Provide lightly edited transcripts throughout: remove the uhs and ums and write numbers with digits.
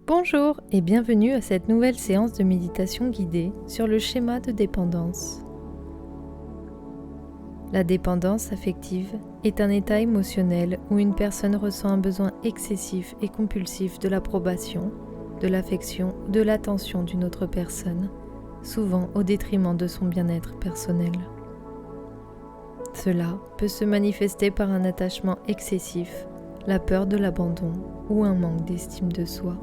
Bonjour et bienvenue à cette nouvelle séance de méditation guidée sur le schéma de dépendance. La dépendance affective est un état émotionnel où une personne ressent un besoin excessif et compulsif de l'approbation, de l'affection ou de l'attention d'une autre personne, souvent au détriment de son bien-être personnel. Cela peut se manifester par un attachement excessif, la peur de l'abandon ou un manque d'estime de soi.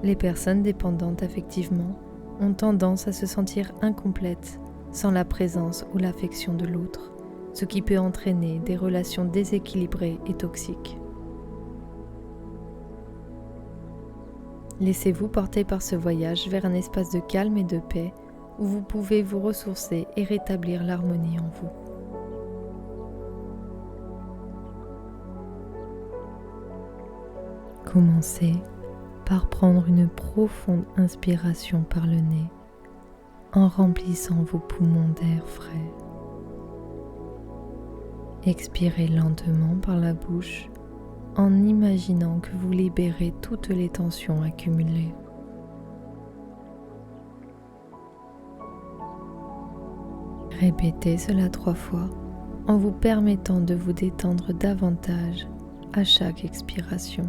Les personnes dépendantes affectivement ont tendance à se sentir incomplètes sans la présence ou l'affection de l'autre, ce qui peut entraîner des relations déséquilibrées et toxiques. Laissez-vous porter par ce voyage vers un espace de calme et de paix où vous pouvez vous ressourcer et rétablir l'harmonie en vous. Commencez par prendre une profonde inspiration par le nez en remplissant vos poumons d'air frais. Expirez lentement par la bouche en imaginant que vous libérez toutes les tensions accumulées. Répétez cela 3 fois en vous permettant de vous détendre davantage à chaque expiration.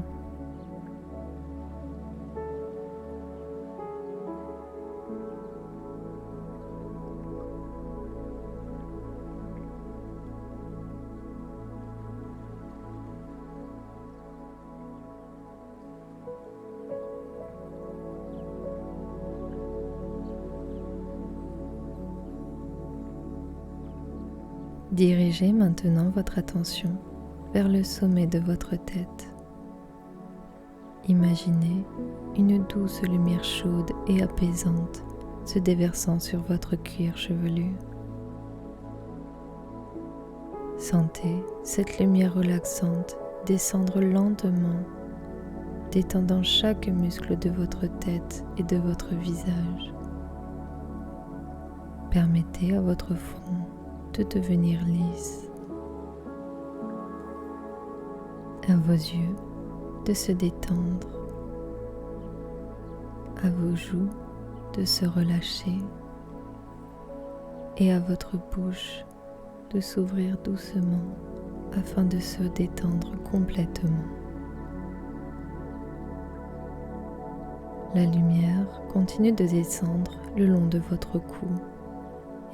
Dirigez maintenant votre attention vers le sommet de votre tête. Imaginez une douce lumière chaude et apaisante se déversant sur votre cuir chevelu. Sentez cette lumière relaxante descendre lentement, détendant chaque muscle de votre tête et de votre visage. Permettez à votre front de devenir lisse, à vos yeux de se détendre, à vos joues de se relâcher et à votre bouche de s'ouvrir doucement afin de se détendre complètement. La lumière continue de descendre le long de votre cou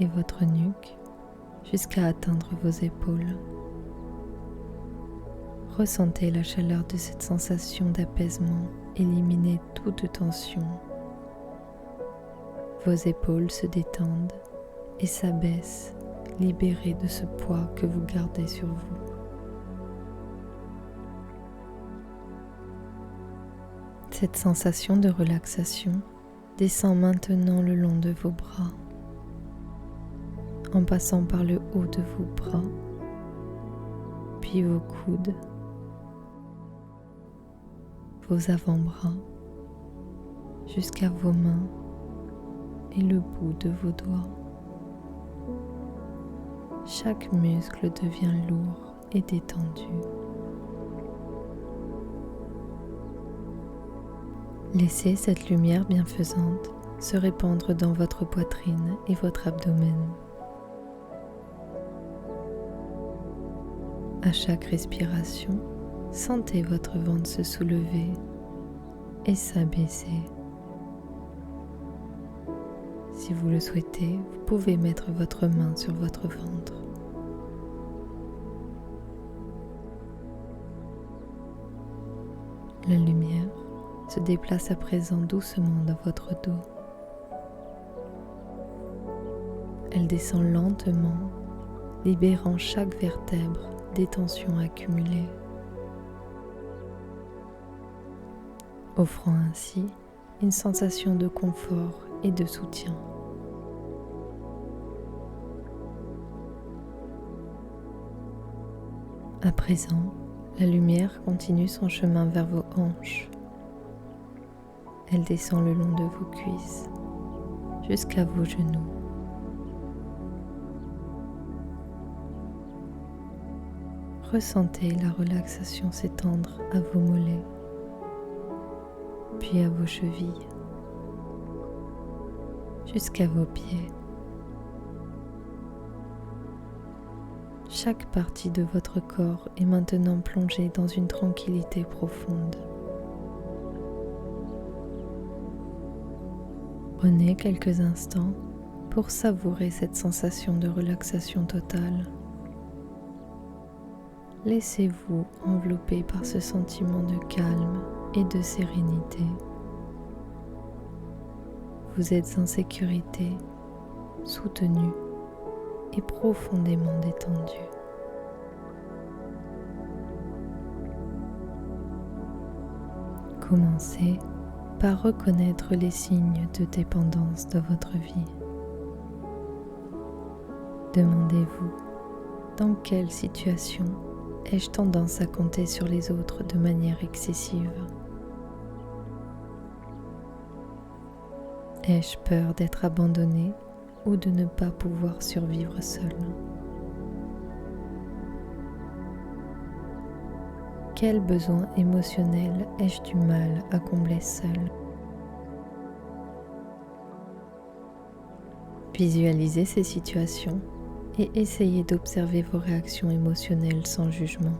et votre nuque jusqu'à atteindre vos épaules. Ressentez la chaleur de cette sensation d'apaisement, éliminez toute tension. Vos épaules se détendent et s'abaissent, libérées de ce poids que vous gardez sur vous. Cette sensation de relaxation descend maintenant le long de vos bras, en passant par le haut de vos bras, puis vos coudes, vos avant-bras, jusqu'à vos mains et le bout de vos doigts. Chaque muscle devient lourd et détendu. Laissez cette lumière bienfaisante se répandre dans votre poitrine et votre abdomen. À chaque respiration, sentez votre ventre se soulever et s'abaisser. Si vous le souhaitez, vous pouvez mettre votre main sur votre ventre. La lumière se déplace à présent doucement dans votre dos. Elle descend lentement, libérant chaque vertèbre des tensions accumulées, offrant ainsi une sensation de confort et de soutien. À présent, la lumière continue son chemin vers vos hanches. Elle descend le long de vos cuisses jusqu'à vos genoux. Ressentez la relaxation s'étendre à vos mollets, puis à vos chevilles, jusqu'à vos pieds. Chaque partie de votre corps est maintenant plongée dans une tranquillité profonde. Prenez quelques instants pour savourer cette sensation de relaxation totale. Laissez-vous envelopper par ce sentiment de calme et de sérénité. Vous êtes en sécurité, soutenu et profondément détendu. Commencez par reconnaître les signes de dépendance de votre vie. Demandez-vous, dans quelle situation ai-je tendance à compter sur les autres de manière excessive? Ai-je peur d'être abandonné ou de ne pas pouvoir survivre seul? Quel besoin émotionnel ai-je du mal à combler seul? Visualisez ces situations et essayez d'observer vos réactions émotionnelles sans jugement.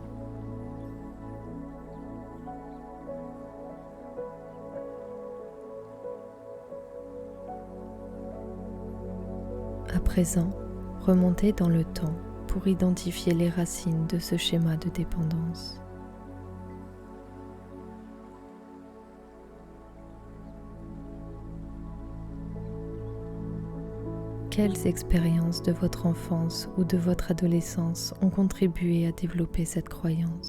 À présent, remontez dans le temps pour identifier les racines de ce schéma de dépendance. Quelles expériences de votre enfance ou de votre adolescence ont contribué à développer cette croyance?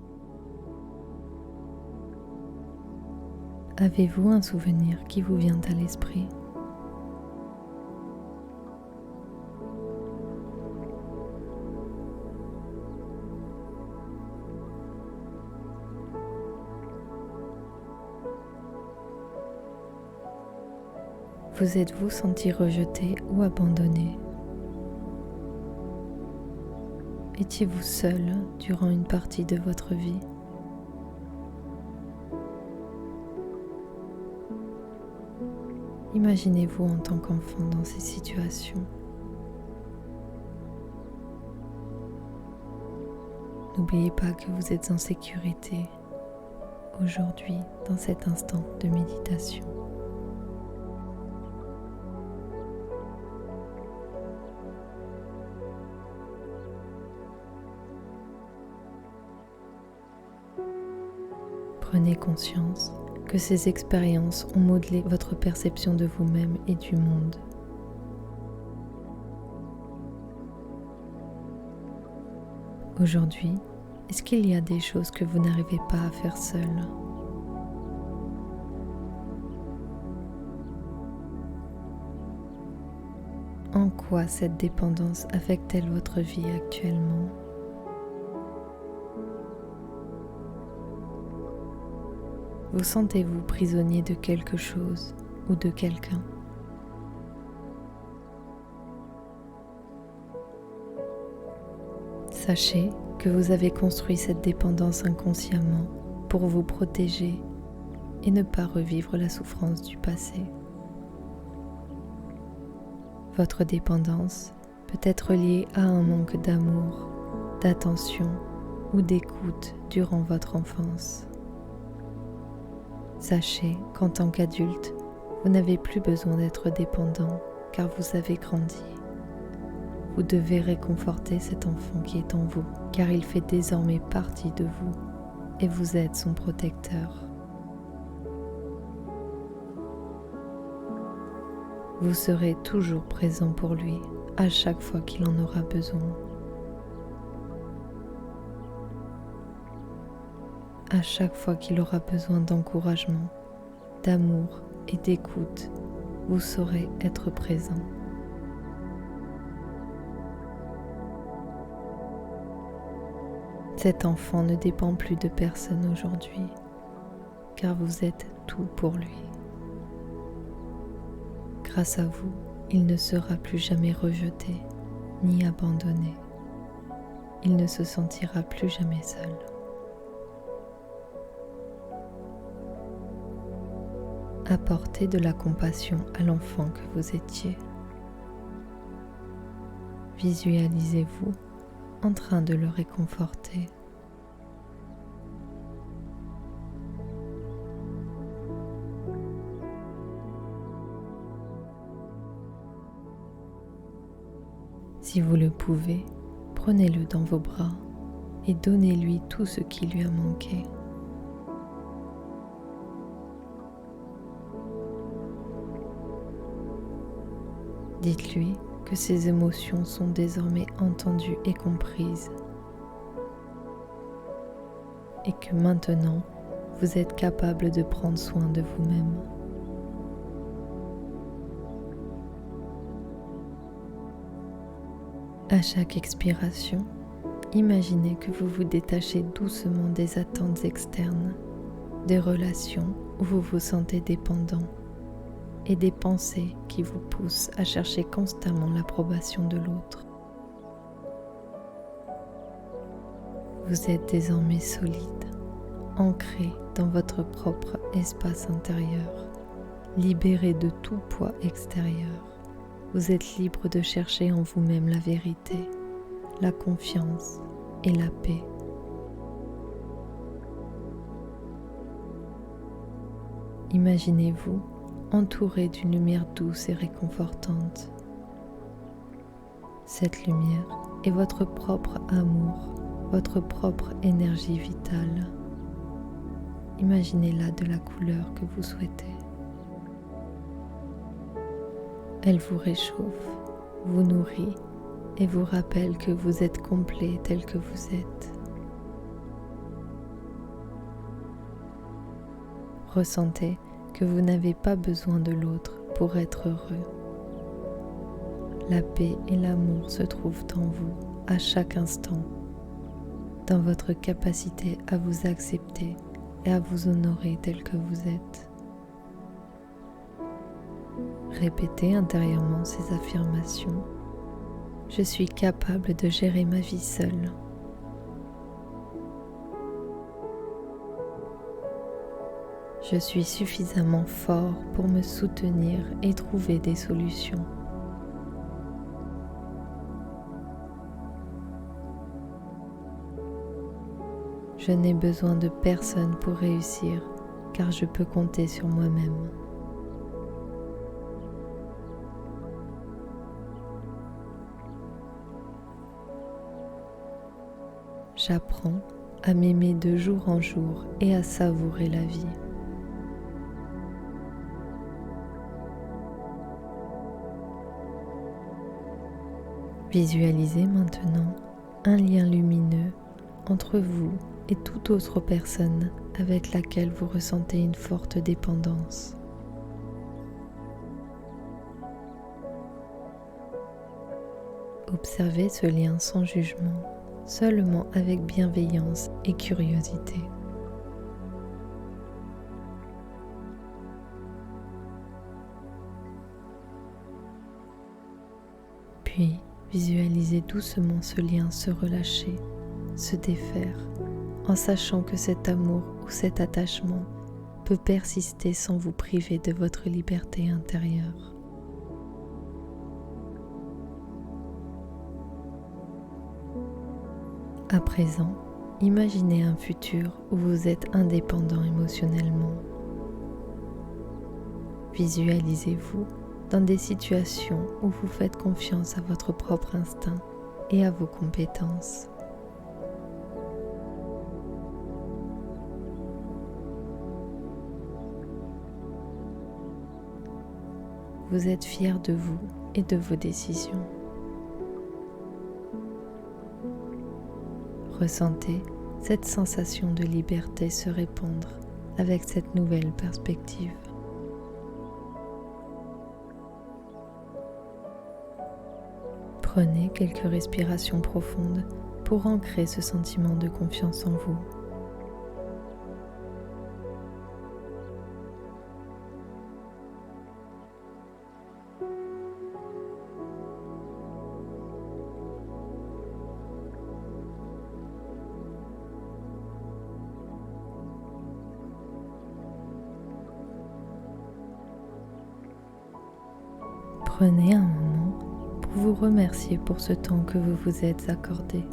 Avez-vous un souvenir qui vous vient à l'esprit? Vous êtes-vous senti rejeté ou abandonné? Étiez-vous seul durant une partie de votre vie? Imaginez-vous en tant qu'enfant dans ces situations. N'oubliez pas que vous êtes en sécurité aujourd'hui dans cet instant de méditation. Prenez conscience que ces expériences ont modelé votre perception de vous-même et du monde. Aujourd'hui, est-ce qu'il y a des choses que vous n'arrivez pas à faire seul? En quoi cette dépendance affecte-t-elle votre vie actuellement? Vous sentez-vous prisonnier de quelque chose ou de quelqu'un? Sachez que vous avez construit cette dépendance inconsciemment pour vous protéger et ne pas revivre la souffrance du passé. Votre dépendance peut être liée à un manque d'amour, d'attention ou d'écoute durant votre enfance. Sachez qu'en tant qu'adulte, vous n'avez plus besoin d'être dépendant car vous avez grandi. Vous devez réconforter cet enfant qui est en vous car il fait désormais partie de vous et vous êtes son protecteur. Vous serez toujours présent pour lui à chaque fois qu'il en aura besoin. À chaque fois qu'il aura besoin d'encouragement, d'amour et d'écoute, vous saurez être présent. Cet enfant ne dépend plus de personne aujourd'hui, car vous êtes tout pour lui. Grâce à vous, il ne sera plus jamais rejeté ni abandonné. Il ne se sentira plus jamais seul. Apportez de la compassion à l'enfant que vous étiez. Visualisez-vous en train de le réconforter. Si vous le pouvez, prenez-le dans vos bras et donnez-lui tout ce qui lui a manqué. Dites-lui que ses émotions sont désormais entendues et comprises et que maintenant vous êtes capable de prendre soin de vous-même. À chaque expiration, imaginez que vous vous détachez doucement des attentes externes, des relations où vous vous sentez dépendant et des pensées qui vous poussent à chercher constamment l'approbation de l'autre. Vous êtes désormais solide, ancré dans votre propre espace intérieur, libéré de tout poids extérieur. Vous êtes libre de chercher en vous-même la vérité, la confiance et la paix. Imaginez-vous entouré d'une lumière douce et réconfortante. Cette lumière est votre propre amour, votre propre énergie vitale. Imaginez-la de la couleur que vous souhaitez. Elle vous réchauffe, vous nourrit et vous rappelle que vous êtes complet tel que vous êtes. Ressentez que vous n'avez pas besoin de l'autre pour être heureux. La paix et l'amour se trouvent en vous à chaque instant, dans votre capacité à vous accepter et à vous honorer tel que vous êtes. Répétez intérieurement ces affirmations. Je suis capable de gérer ma vie seule. Je suis suffisamment fort pour me soutenir et trouver des solutions. Je n'ai besoin de personne pour réussir, car je peux compter sur moi-même. J'apprends à m'aimer de jour en jour et à savourer la vie. Visualisez maintenant un lien lumineux entre vous et toute autre personne avec laquelle vous ressentez une forte dépendance. Observez ce lien sans jugement, seulement avec bienveillance et curiosité. Puis, visualisez doucement ce lien se relâcher, se défaire, en sachant que cet amour ou cet attachement peut persister sans vous priver de votre liberté intérieure. À présent, imaginez un futur où vous êtes indépendant émotionnellement. Visualisez-vous dans des situations où vous faites confiance à votre propre instinct et à vos compétences. Vous êtes fier de vous et de vos décisions. Ressentez cette sensation de liberté se répandre avec cette nouvelle perspective. Prenez quelques respirations profondes pour ancrer ce sentiment de confiance en vous. Prenez un moment pour vous remercier pour ce temps que vous vous êtes accordé.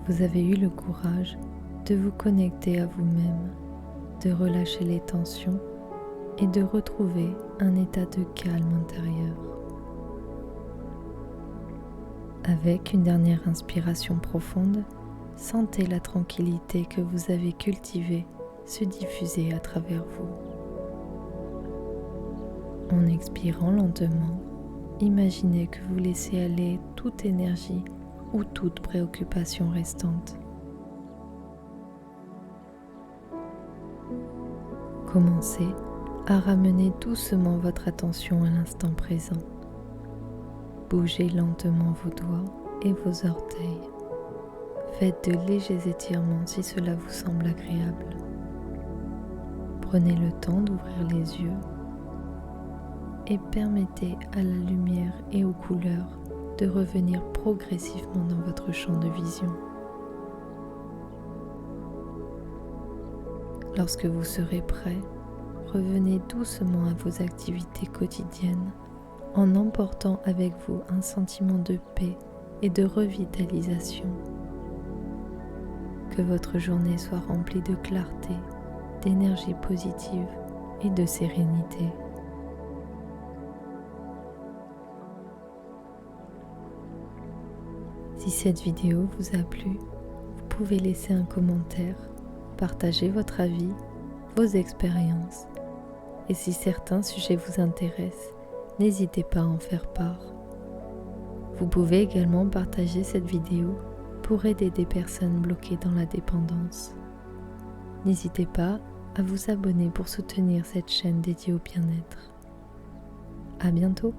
Vous avez eu le courage de vous connecter à vous-même, de relâcher les tensions et de retrouver un état de calme intérieur. Avec une dernière inspiration profonde, sentez la tranquillité que vous avez cultivée se diffuser à travers vous. En expirant lentement, imaginez que vous laissez aller toute énergie ou toute préoccupation restante. Commencez à ramener doucement votre attention à l'instant présent. Bougez lentement vos doigts et vos orteils. Faites de légers étirements si cela vous semble agréable. Prenez le temps d'ouvrir les yeux et permettez à la lumière et aux couleurs de revenir progressivement dans votre champ de vision. Lorsque vous serez prêt, revenez doucement à vos activités quotidiennes en emportant avec vous un sentiment de paix et de revitalisation. Que votre journée soit remplie de clarté, d'énergie positive et de sérénité. Si cette vidéo vous a plu, vous pouvez laisser un commentaire, partager votre avis, vos expériences. Et si certains sujets vous intéressent, n'hésitez pas à en faire part. Vous pouvez également partager cette vidéo pour aider des personnes bloquées dans la dépendance. N'hésitez pas à vous abonner pour soutenir cette chaîne dédiée au bien-être. À bientôt!